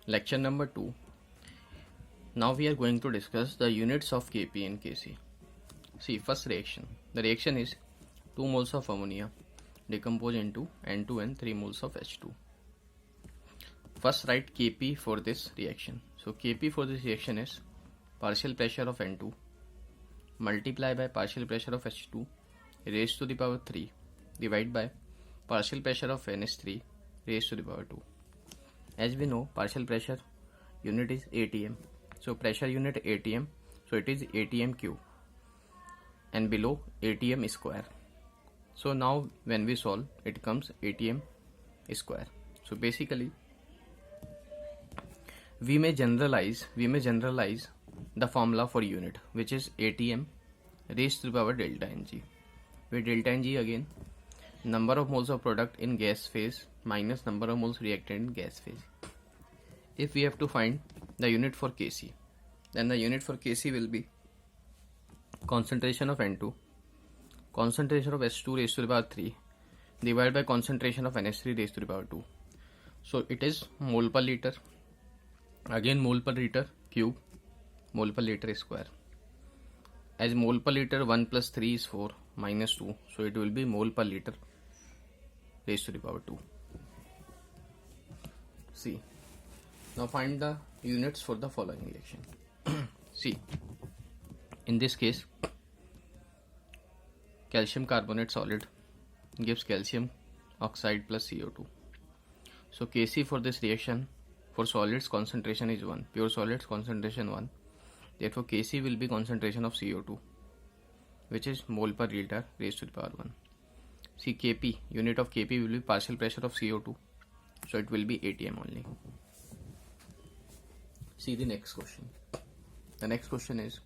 Lecture number 2. Now we are going to discuss the units of Kp and Kc. See, first reaction. The reaction is 2 moles of ammonia decompose into N2 and 3 moles of H2. First write Kp for this reaction. So Kp for this reaction is partial pressure of N2 multiply by partial pressure of H2 raised to the power 3 divided by partial pressure of NH3 raised to the power 2. As we know, partial pressure unit is atm. So pressure unit atm. So it is atm cube and below atm square. So now when we solve, it comes atm square. So basically we may generalize the formula for unit, which is atm raised to the power delta Ng, where delta Ng again number of moles of product in gas phase minus number of moles reactant in gas phase. If we have to find the unit for Kc, then the unit for Kc will be concentration of N2, concentration of H2 raised to the power 3 divided by concentration of NH3 raised to the power 2. So it is mole per liter, again mole per liter cube, mole per liter square. As mole per liter 1 plus 3 is 4 minus 2, so it will be mole per liter raised to the power 2. See, now find the units for the following reaction. See, in this case calcium carbonate solid gives calcium oxide plus CO2. So Kc for this reaction for solids concentration is 1, pure solids concentration 1. Therefore Kc will be concentration of CO2, which is mole per liter raised to the power 1. See, Kp, unit of Kp will be partial pressure of CO2, so it will be atm only. See the next question. The next question is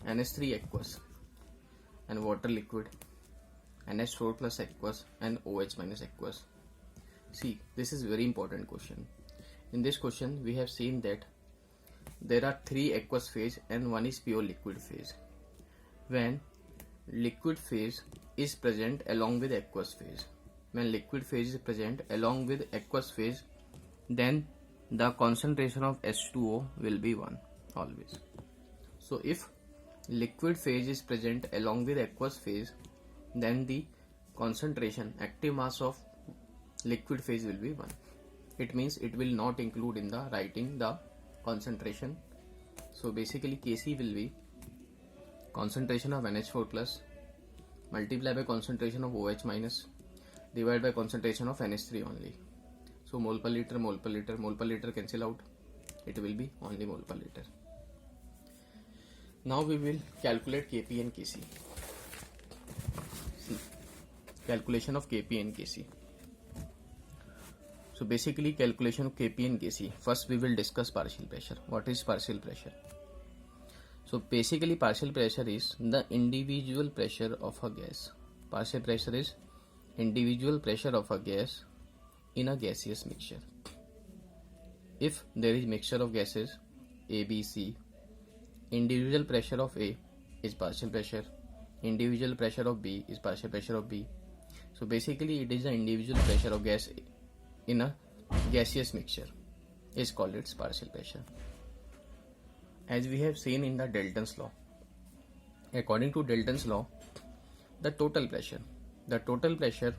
NH3 aqueous and water liquid, NH4 plus aqueous and OH minus aqueous. See, this is very important question. In this question we have seen that there are 3 aqueous phase and 1 is pure liquid phase. When liquid phase is present along with aqueous phase, when liquid phase is present along with aqueous phase, then the concentration of H2O will be 1 always. So if liquid phase is present along with aqueous phase, then the concentration, active mass of liquid phase will be 1. It means it will not include in the writing the concentration. So basically Kc will be concentration of NH4 plus multiply by concentration of OH minus divided by concentration of NH3 only. So mole per liter, mole per liter, mole per liter cancel out. It will be only mole per liter. Now we will calculate Kp and Kc. See, calculation of Kp and Kc. So basically calculation of Kp and Kc. First we will discuss partial pressure. What is partial pressure? So basically partial pressure is the individual pressure of a gas. Partial pressure is individual pressure of a gas in a gaseous mixture. If there is mixture of gases A, B, C, individual pressure of A is partial pressure, individual pressure of B is partial pressure of B. So basically it is the individual pressure of gas in a gaseous mixture is called its partial pressure. As we have seen in the Dalton's law, according to Dalton's law, the total pressure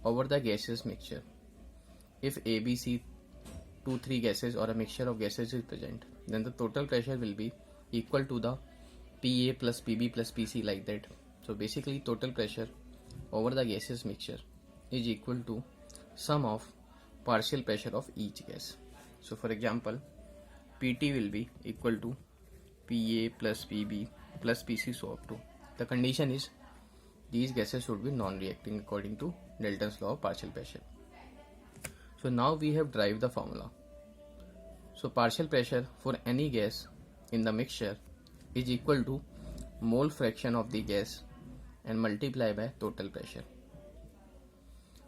over the gaseous mixture, if A, B, C, 2, 3 gases or a mixture of gases is present, then the total pressure will be equal to the PA plus PB plus PC, like that. So basically total pressure over the gaseous mixture is equal to sum of partial pressure of each gas. So for example, PT will be equal to PA plus PB plus PC, so up to. The condition is these gases should be non-reacting according to Dalton's law of partial pressure. So now we have derived the formula. So partial pressure for any gas in the mixture is equal to mole fraction of the gas and multiply by total pressure.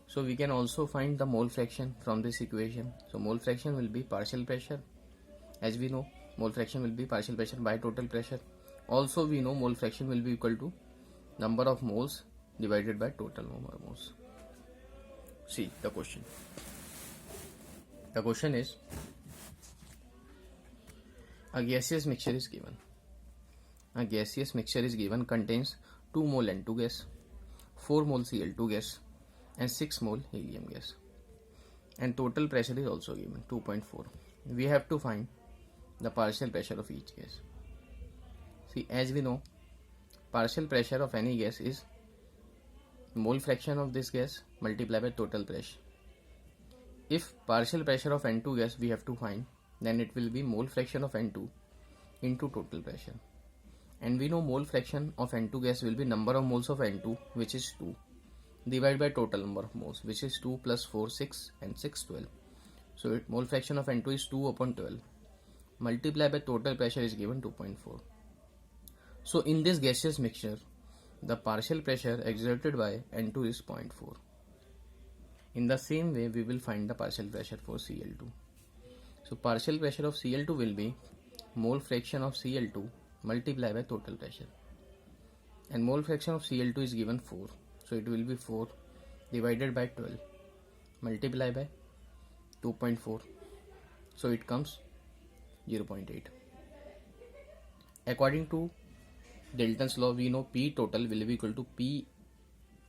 So we can also find the mole fraction from this equation. So mole fraction will be partial pressure. As we know, mole fraction will be partial pressure by total pressure. Also we know mole fraction will be equal to number of moles divided by total number of moles. See the question. The question is, a gaseous mixture is given. A gaseous mixture is given contains 2 mole N2 gas, 4 mole Cl2 gas and 6 mole helium gas. And total pressure is also given 2.4. We have to find the partial pressure of each gas. See, as we know, partial pressure of any gas is mole fraction of this gas multiplied by total pressure. If partial pressure of N2 gas we have to find, then it will be mole fraction of N2 into total pressure. And we know mole fraction of N2 gas will be number of moles of N2, which is 2, divided by total number of moles, which is 2 plus 4, 6 and 6, 12. So mole fraction of N2 is 2 upon 12. Multiplied by total pressure is given 2.4. So in this gaseous mixture, the partial pressure exerted by N2 is 0.4. In the same way, we will find the partial pressure for Cl2. So partial pressure of Cl2 will be mole fraction of Cl2 multiplied by total pressure. And mole fraction of Cl2 is given 4. So it will be 4 divided by 12 multiplied by 2.4. So it comes 0.8. According to Dalton's law, we know P total will be equal to P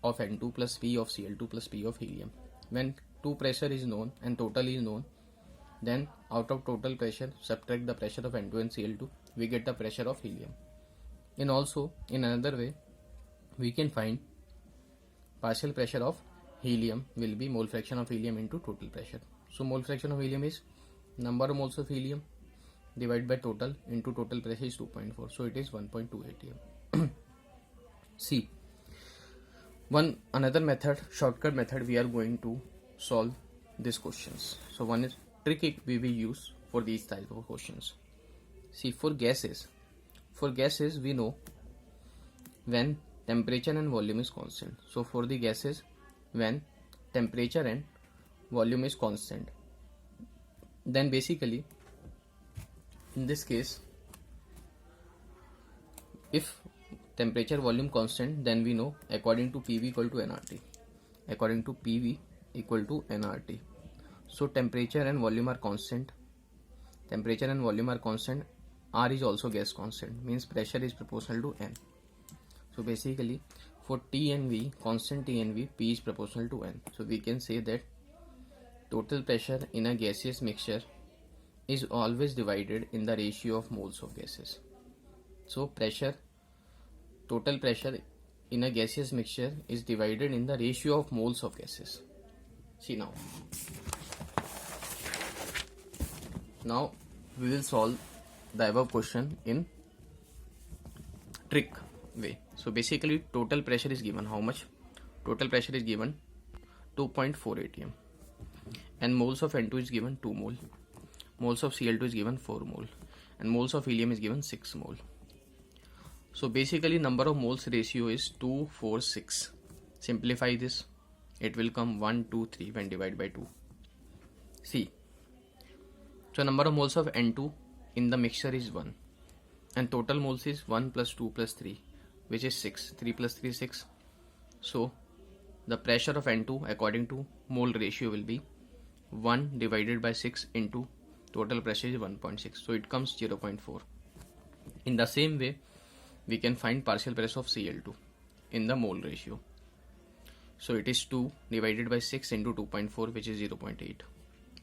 of N2 plus P of Cl2 plus P of helium. When two pressure is known and total is known, then out of total pressure subtract the pressure of N2 and Cl2, we get the pressure of helium. And also in another way, we can find partial pressure of helium will be mole fraction of helium into total pressure. So mole fraction of helium is number of moles of helium divided by total into total pressure is 2.4. So it is 1.2 atm. See, another method, shortcut method, we are going to solve these questions. So one is trick we will use for these type of questions. See, for gases we know when temperature and volume is constant. So for the gases, when temperature and volume is constant, then basically in this case, if temperature volume constant, then we know according to PV equal to nRT. According to PV equal to nRT. So temperature and volume are constant. Temperature and volume are constant. R is also gas constant, means pressure is proportional to N. So basically for T and V, constant T and V, P is proportional to N. So we can say that total pressure in a gaseous mixture is always divided in the ratio of moles of gases. So total pressure in a gaseous mixture is divided in the ratio of moles of gases. See now we will solve the above question in trick way. So basically total pressure is given how much? Total pressure is given 2.4 atm and moles of N2 is given 2 mole. Moles of Cl2 is given 4 mole and moles of helium is given 6 mole. So basically number of moles ratio is 2, 4, 6. Simplify this, it will come 1, 2, 3 when divided by 2. See, so number of moles of N2 in the mixture is 1 and total moles is 1 plus 2 plus 3, which is 6. 3 plus 3 is 6. So the pressure of N2 according to mole ratio will be 1 divided by 6 into total pressure is 1.6. So it comes 0.4. In the same way, we can find partial pressure of Cl2 in the mole ratio. So it is 2 divided by 6 into 2.4, which is 0.8.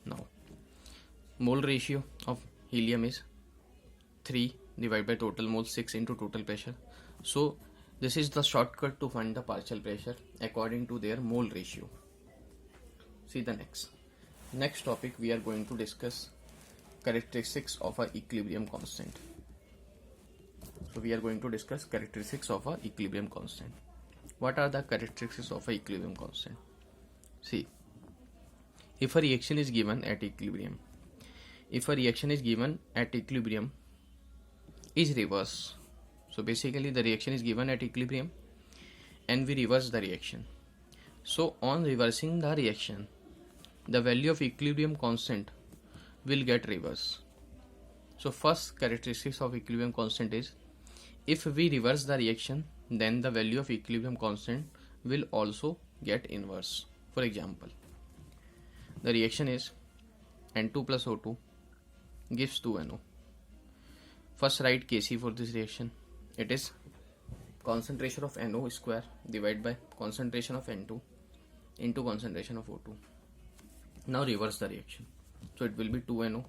Now mole ratio of helium is 3 divided by total moles, 6 into total pressure. So this is the shortcut to find the partial pressure according to their mole ratio. See the next topic, we are going to discuss characteristics of a equilibrium constant. So we are going to discuss characteristics of a equilibrium constant. What are the characteristics of a equilibrium constant? See, if a reaction is given at equilibrium, is reverse. So basically the reaction is given at equilibrium and we reverse the reaction. So on reversing the reaction, the value of equilibrium constant will get reverse. So first characteristics of equilibrium constant is, if we reverse the reaction, then the value of equilibrium constant will also get inverse. For example, the reaction is N2 plus O2 gives 2NO. First write Kc for this reaction. It is concentration of NO square divided by concentration of N2 into concentration of O2. Now reverse the reaction. So it will be 2NO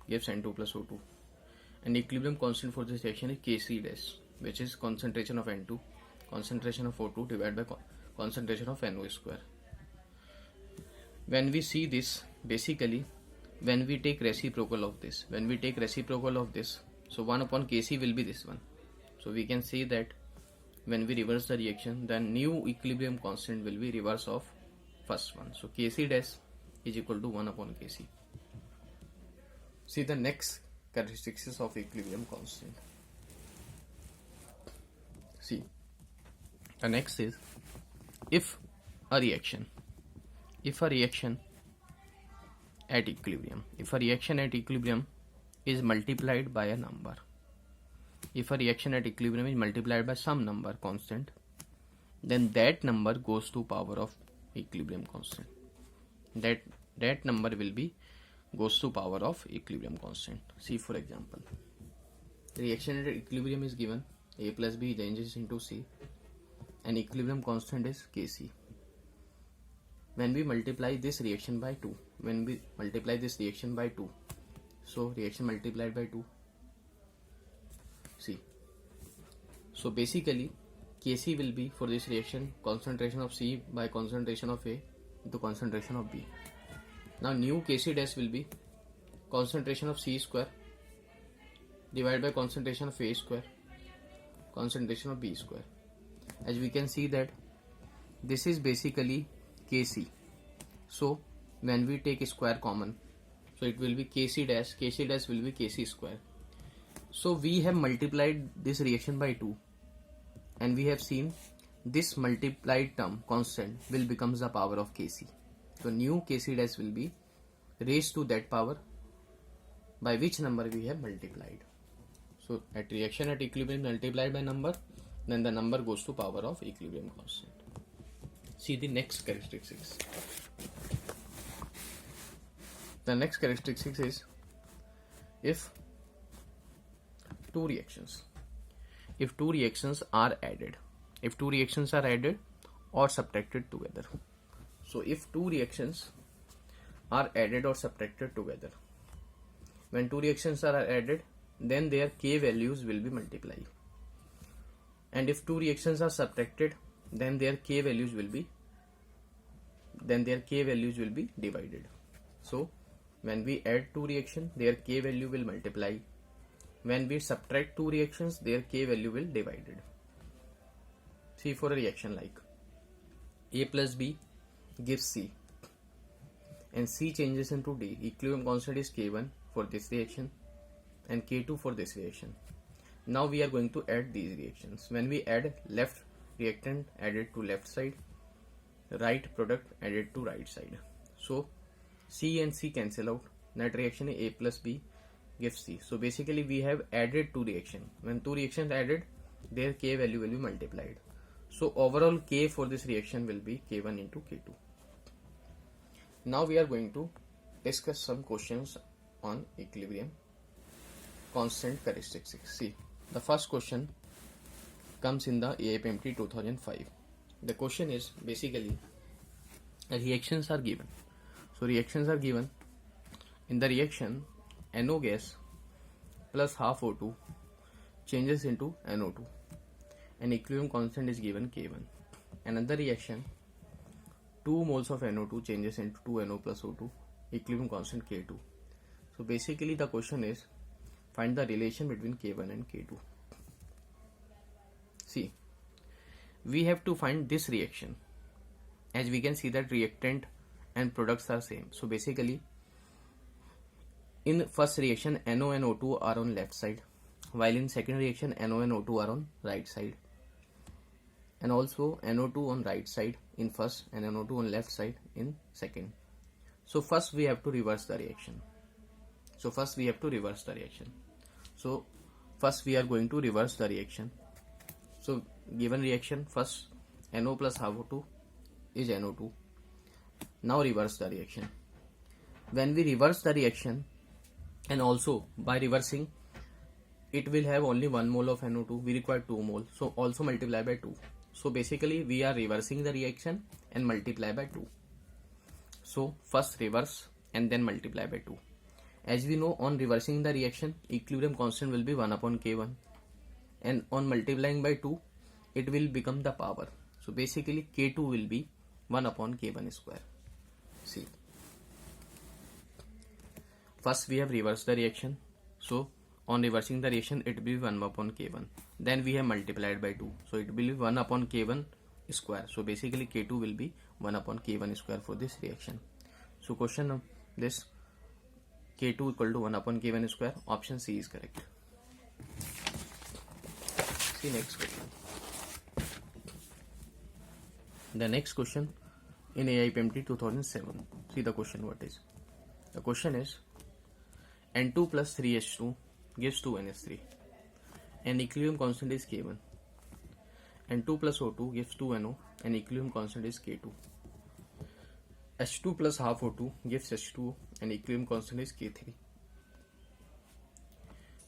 gives N2 plus O2. And equilibrium constant for this reaction is Kc dash, which is concentration of N2, concentration of O2 divided by concentration of NO square. When we see this, basically, when we take reciprocal of this, so 1 upon Kc will be this one. So we can say that when we reverse the reaction, the new equilibrium constant will be reverse of first one. So Kc dash is equal to 1 upon Kc. See the next characteristics of equilibrium constant. See, the next is if a reaction at equilibrium is multiplied by a number, if a reaction at equilibrium is multiplied by some number constant, then that number goes to power of equilibrium constant. That number will be goes to power of equilibrium constant. See, for example, reaction at equilibrium is given A plus B changes into C, and equilibrium constant is Kc. When we multiply this reaction by 2, so reaction multiplied by 2. See, so basically Kc will be for this reaction concentration of C by concentration of A into concentration of B. Now new Kc dash will be concentration of C square divided by concentration of A square, concentration of B square. As we can see that this is basically Kc. So when we take a square common, so it will be Kc dash will be Kc square. So we have multiplied this reaction by 2, and we have seen this multiplied term constant will becomes the power of Kc. So new Kc dash will be raised to that power by which number we have multiplied. So at reaction at equilibrium multiplied by number, then the number goes to power of equilibrium constant. See the next characteristics. The next characteristics is if two reactions are added or subtracted together. So if two reactions are added or subtracted together, when two reactions are added, then their K values will be multiplied, and if two reactions are subtracted, then their K values will be divided. So when we add two reactions, their K value will multiply. When we subtract two reactions, their K value will divided. See, for a reaction like A plus B gives C, and C changes into D, equilibrium constant is K1 for this reaction and K2 for this reaction. Now we are going to add these reactions. When we add, left reactant added to left side, right product added to right side. So C and C cancel out. Net reaction is A plus B gives C. So basically we have added two reactions. When two reactions added, their K value will be multiplied. So overall K for this reaction will be K1 into K2. Now we are going to discuss some questions on equilibrium constant characteristics. See, the first question comes in the AIPMT 2005. The question is basically reactions are given. So reactions are given. In the reaction, NO gas plus half O2 changes into NO2, and equilibrium constant is given K1. Another reaction, 2 moles of NO2 changes into 2NO plus O2, equilibrium constant K2. So basically the question is find the relation between K1 and K2. See, we have to find this reaction. As we can see that reactant and products are same. So basically in first reaction NO and O2 are on left side, while in second reaction NO and O2 are on right side, and also NO2 on right side in first and NO2 on left side in second. So first we have to reverse the reaction. So first we are going to reverse the reaction. So given reaction, first NO plus half O2 is NO2. Now reverse the reaction. when we reverse the reaction, and also by reversing, it will have only 1 mole of NO2. We require 2 mole, so also multiply by 2. So basically we are reversing the reaction and multiply by 2. So first reverse and then multiply by 2. As we know, on reversing the reaction, equilibrium constant will be 1 upon K1, and on multiplying by 2, it will become the power. So basically K2 will be 1 upon K1 square. See, first we have reversed the reaction, so on reversing the reaction it will be 1 upon K1. Then we have multiplied by 2, so it will be 1 upon K1 square. So basically K2 will be 1 upon K1 square for this reaction. So question of this, K2 equal to 1 upon K1 square, option C is correct. See next question. The next question in AIPMT 2007. See the question what is. The question is N2 plus 3H2 gives 2NH3 and equilibrium constant is K1. N2 plus O2 gives 2NO and equilibrium constant is K2. H2 plus half O2 gives H2O and equilibrium constant is K3.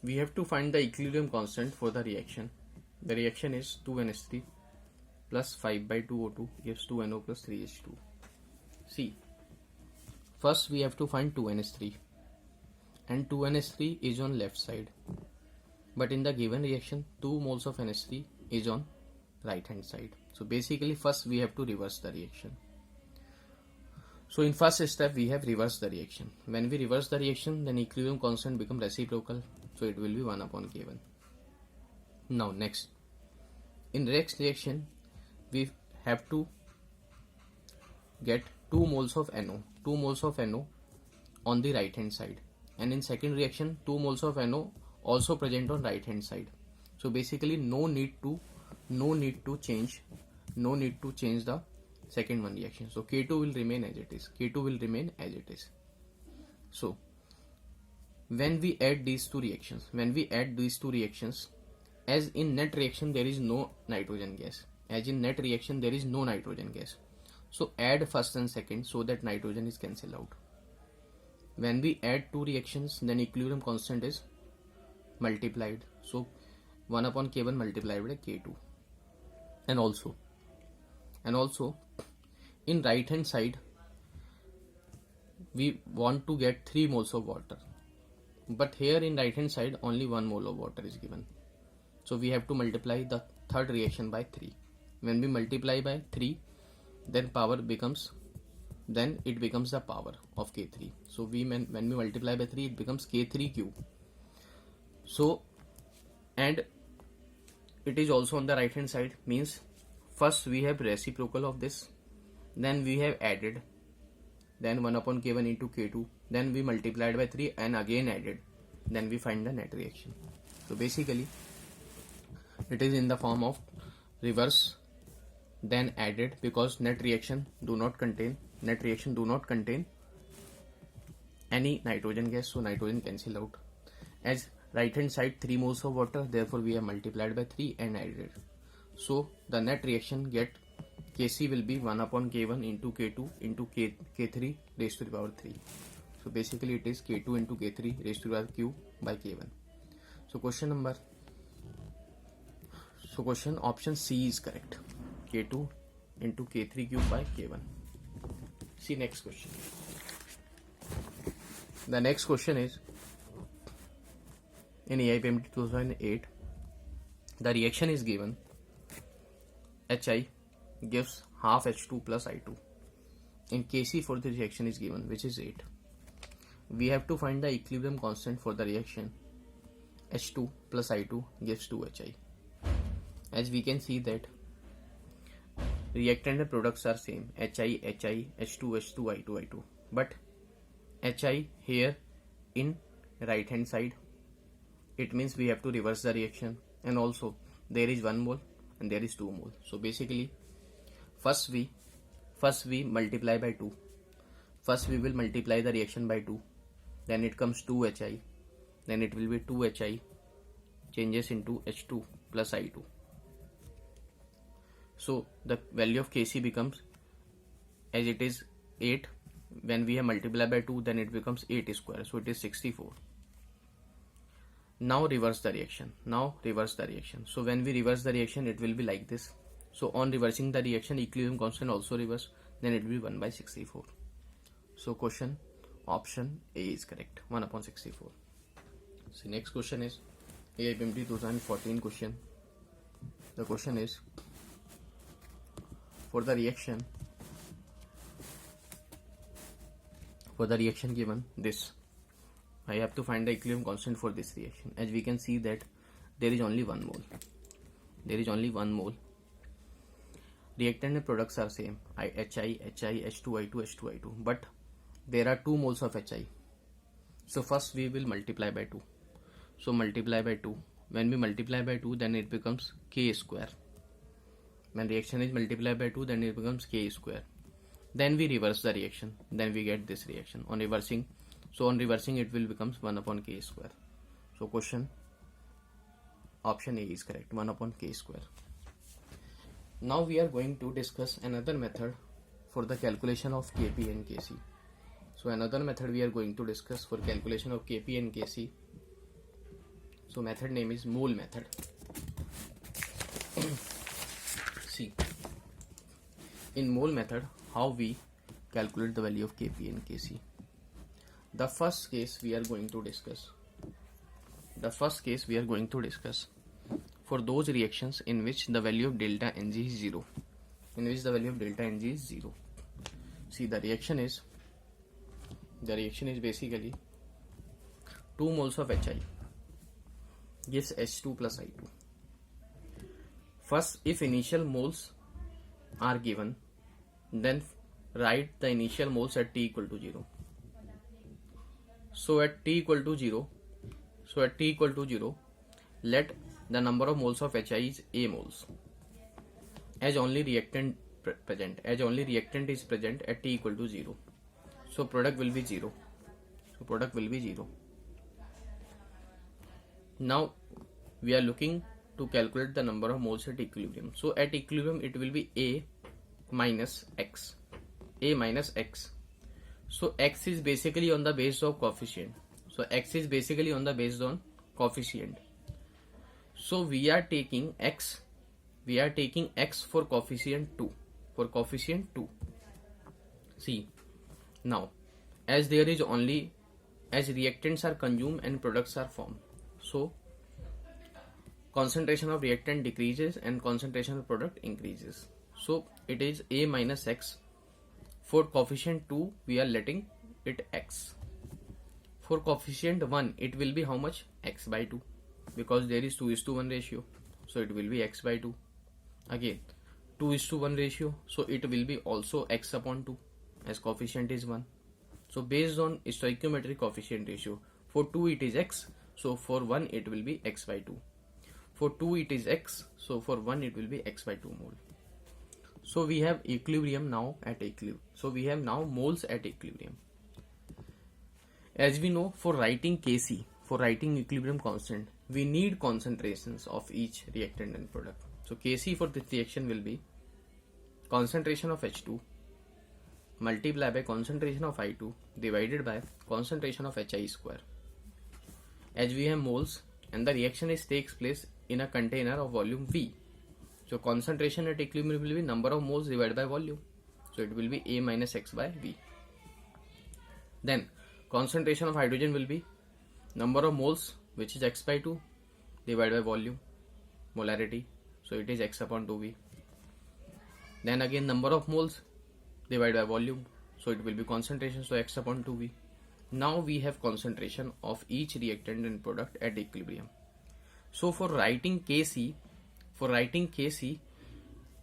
We have to find the equilibrium constant for the reaction. The reaction is 2NH3 plus 5 by 2 O2 gives 2NO plus 3H2. See, first we have to find 2NH3, and 2NH3 is on left side, but in the given reaction 2 moles of NH3 is on right hand side. So basically first we have to reverse the reaction. So in first step we have reversed the reaction. When we reverse the reaction, then equilibrium constant become reciprocal, so it will be 1 upon K1. Now next, in next reaction we have to get 2 moles of NO, 2 moles of NO on the right hand side, and in second reaction 2 moles of NO also present on right hand side. So basically no need to change the second one reaction. So K2 will remain as it is. K2 will remain as it is. So when we add these two reactions, as in net reaction there is no nitrogen gas. So add first and second so that nitrogen is cancelled out. When we add two reactions, then equilibrium constant is multiplied. So 1 upon K1 multiplied by K2. And also in right hand side we want to get 3 moles of water, but here in right hand side only 1 mole of water is given. So we have to multiply the third reaction by 3. When we multiply by 3, then it becomes the power of K3. So when we multiply by 3, it becomes K3 cube. So, and it is also on the right hand side, means first we have reciprocal of this, then we have added, then 1 upon K1 into K2, then we multiplied by 3 and again added, then we find the net reaction. So basically it is in the form of reverse then added, because net reaction do not contain any nitrogen gas, so nitrogen cancel out. As right hand side 3 moles of water, therefore we have multiplied by 3 and added. So the net reaction get Kc will be 1 upon K1 into K2 into K3 raised to the power 3. So basically it is K2 into K3 raised to the power q by K1. So question option C is correct. K2 into K3 cube by K1. See next question. The next question is in AIPMT 2008. The reaction is given. Hi gives half H2 plus I2. In Kc for the reaction is given, which is 8. We have to find the equilibrium constant for the reaction. H2 plus I2 gives 2Hi. As we can see that reactant and products are same, Hi, H2, H2, I2, I2. But Hi here in right hand side, it means we have to reverse the reaction, and also there is 1 mole and there is 2 mole. So basically first we multiply by 2. First we will multiply the reaction by 2, then it comes 2Hi, then it will be 2Hi changes into H2 plus I2. So the value of Kc becomes, as it is 8, when we have multiplied by 2, then it becomes 8 square, so it is 64. Now reverse the reaction. So when we reverse the reaction, it will be like this. So on reversing the reaction, equilibrium constant also reverse, then it will be 1 by 64. So question option A is correct, 1 upon 64. So next question is AIPMT 2014 question. The question is, for the reaction given this, I have to find the equilibrium constant for this reaction. As we can see that there is only one mole. Reactant and products are same, HI, H2I2, H2I2, but there are 2 moles of HI. So first we will multiply by 2. So multiply by 2. When we multiply by 2, then it becomes K square. When reaction is multiplied by 2, then it becomes K square. Then we reverse the reaction. Then we get this reaction. On reversing it will becomes 1 upon K square. So question option A is correct, 1 upon K square. Now we are going to discuss another method for the calculation of Kp and Kc. So another method we are going to discuss for calculation of Kp and Kc. So method name is mole method. See, in mole method, how we calculate the value of Kp and Kc. The first case we are going to discuss for those reactions in which the value of delta Ng is 0. See, the reaction is basically 2 moles of HI gives H2 plus I2. First, if initial moles are given, then write the initial moles at t equal to 0. So at t equal to 0, let the number of moles of HI is A moles, as only reactant is present at t equal to 0. So product will be 0. Now we are looking to calculate the number of moles at equilibrium. So at equilibrium it will be A minus X. So X is basically on the basis of coefficient. So we are taking X for coefficient 2. See, now as reactants are consumed and products are formed, so concentration of reactant decreases and concentration of product increases. So it is A minus X. For coefficient 2, we are letting it X. For coefficient 1, it will be how much? X by 2. Because there is 2:1 ratio. So it will be X by 2. Again, 2:1 ratio. So it will be also X upon 2, as coefficient is 1. So based on stoichiometric coefficient ratio, for 2 it is X. So for 1 it will be X by 2. For 2 it is X. So for 1 it will be X by 2 mole. So we have equilibrium now at equilibrium. So we have now moles at equilibrium. As we know, for writing Kc, for writing equilibrium constant, we need concentrations of each reactant and product. So Kc for this reaction will be concentration of H2 multiplied by concentration of I2 divided by concentration of HI square. As we have moles and the reaction takes place in a container of volume V. So concentration at equilibrium will be number of moles divided by volume. So it will be A minus X by V. Then concentration of hydrogen will be number of moles, which is X by 2 divided by volume, molarity. So it is X upon 2V. Then again number of moles divided by volume. So it will be concentration, so X upon 2V. Now we have concentration of each reactant and product at equilibrium. So for writing Kc,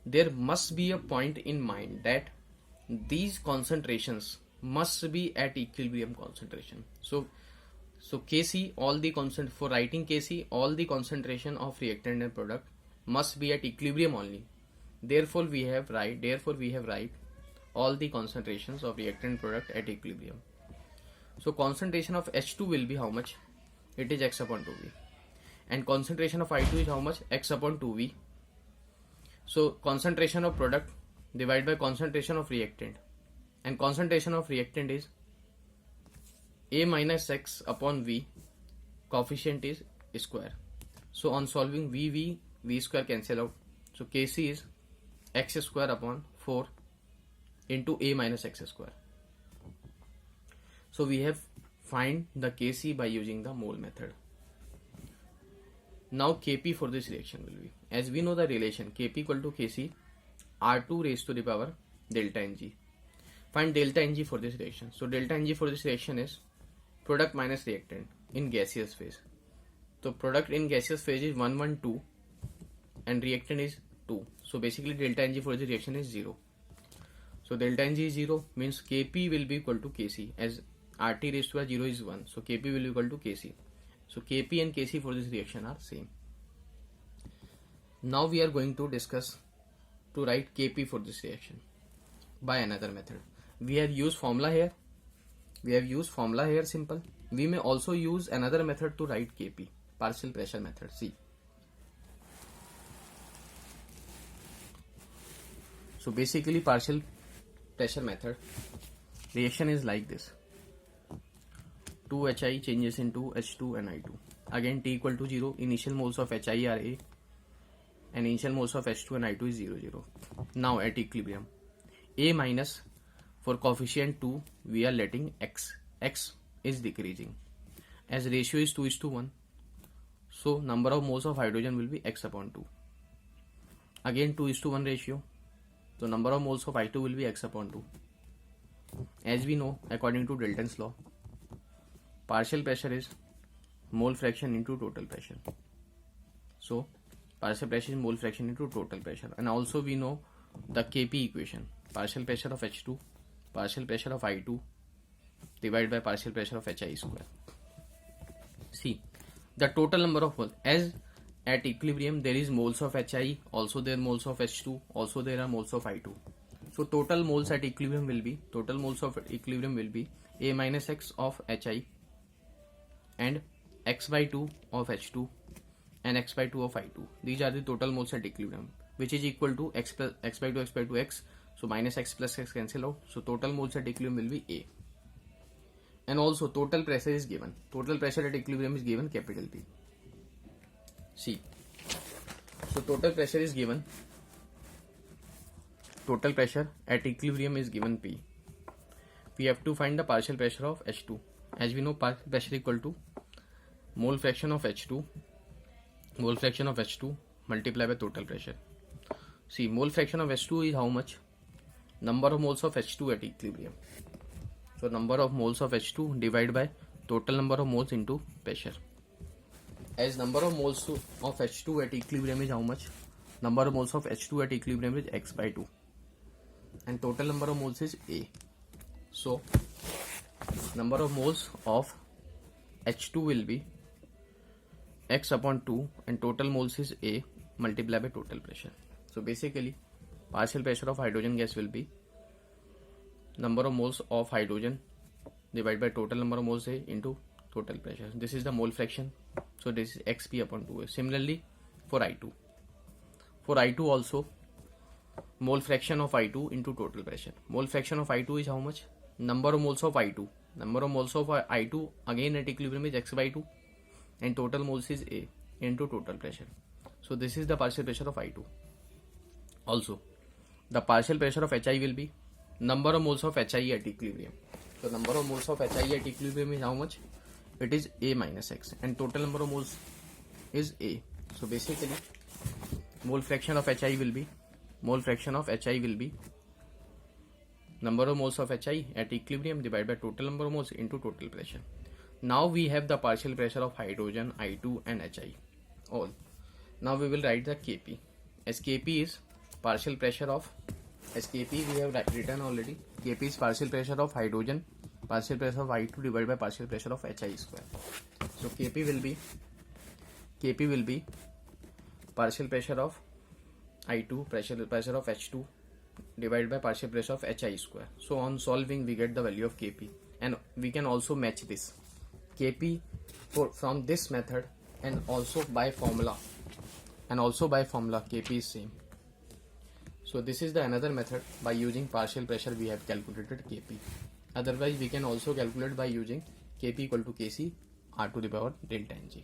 there must be a point in mind that these concentrations must be at equilibrium concentration. So Kc, for writing Kc, all the concentration of reactant and product must be at equilibrium only. Therefore we have write all the concentrations of reactant product at equilibrium. So concentration of H2 will be how much? It is X upon 2V. And concentration of I2 is how much? X upon 2V. So concentration of product divided by concentration of reactant. and concentration of reactant is A minus X upon V, coefficient is square. So on solving V square cancel out. So Kc is X square upon 4 into A minus X square. So we have find the Kc by using the mole method. Now Kp for this reaction will be, as we know the relation Kp equal to Kc R2 raised to the power delta Ng. Find delta Ng for this reaction. So delta Ng for this reaction is product minus reactant in gaseous phase. So product in gaseous phase is 112 and reactant is 2. So basically delta Ng for this reaction is 0. So delta Ng is 0 means Kp will be equal to Kc, as RT raised to 0 is 1. So Kp will be equal to Kc. So Kp and Kc for this reaction are same. Now we are going to discuss to write Kp for this reaction by another method. We have used formula here. Simple. We may also use another method to write Kp, partial pressure method. See. So basically partial pressure method reaction is like this. 2HI changes into H2 and I2. Again T equal to 0. Initial moles of HI are A and initial moles of H2 and I2 is 0, 0. Now at equilibrium, A minus for coefficient 2 we are letting X. X is decreasing as ratio is 2:1. So number of moles of hydrogen will be X upon 2. Again 2:1 ratio. So number of moles of I2 will be X upon 2. As we know, according to Dalton's law, partial pressure is mole fraction into total pressure. So partial pressure is mole fraction into total pressure. And also we know the Kp equation. Partial pressure of H2, partial pressure of I2 divided by partial pressure of HI square. See, the total number of moles, as at equilibrium there is moles of HI, also there are moles of H2, also there are moles of I2. So total moles at equilibrium will be, A minus X of HI and X by 2 of H2 and X by 2 of I2. These are the total moles at equilibrium, which is equal to X by 2 X. So minus X plus X cancel out. So total moles at equilibrium will be A. And also total pressure is given. Total pressure at equilibrium is given capital P. See. So total pressure is given. Total pressure at equilibrium is given P. We have to find the partial pressure of H2. As we know, partial pressure equal to mole fraction of H2 multiplied by total pressure. See, mole fraction of H2 is how much? Number of moles of H2 at equilibrium. So number of moles of H2 divided by total number of moles into pressure. As number of moles of H2 at equilibrium is how much? Number of moles of H2 at equilibrium is X by 2. And total number of moles is A. So number of moles of H2 will be X upon 2 and total moles is A multiplied by total pressure. So basically partial pressure of hydrogen gas will be number of moles of hydrogen divided by total number of moles A into total pressure. This is the mole fraction. So this is XP upon 2A. Similarly for I2. For I2 also mole fraction of I2 into total pressure. Mole fraction of I2 is how much? Number of moles of I2. Number of moles of I2 again at equilibrium is X by 2 and total moles is A into total pressure. So this is the partial pressure of I2. Also the partial pressure of HI will be number of moles of HI at equilibrium. So number of moles of HI at equilibrium is how much? It is A minus X and total number of moles is A. So basically mole fraction of HI will be number of moles of HI at equilibrium divided by total number of moles into total pressure. Now we have the partial pressure of hydrogen, I2 and HI all. Now we will write the Kp. As Kp is partial pressure of, as Kp we have written already. Kp is partial pressure of hydrogen, partial pressure of I2 divided by partial pressure of HI square. So Kp will be partial pressure of I2, pressure of H2 divided by partial pressure of HI square. So on solving we get the value of Kp, and we can also match this Kp from this method and also by formula Kp is same. So this is the another method. By using partial pressure we have calculated Kp. Otherwise we can also calculate by using Kp equal to Kc r to the power delta Ng.